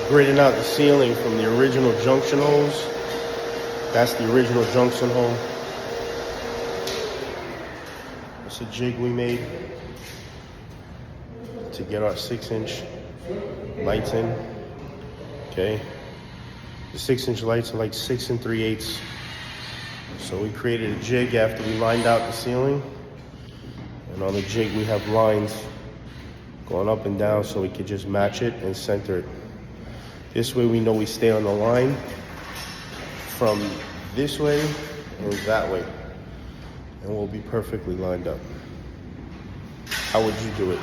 gridding out the ceiling from the original junction holes. That's the original junction hole. It's a jig we made to get our 6-inch lights in. Okay. The 6-inch lights are like 6 3/8. So we created a jig after we lined out the ceiling. And on the jig we have lines going up and down so we could just match it and center it. This way we know we stay on the line from this way and that way. And we'll be perfectly lined up. How would you do it?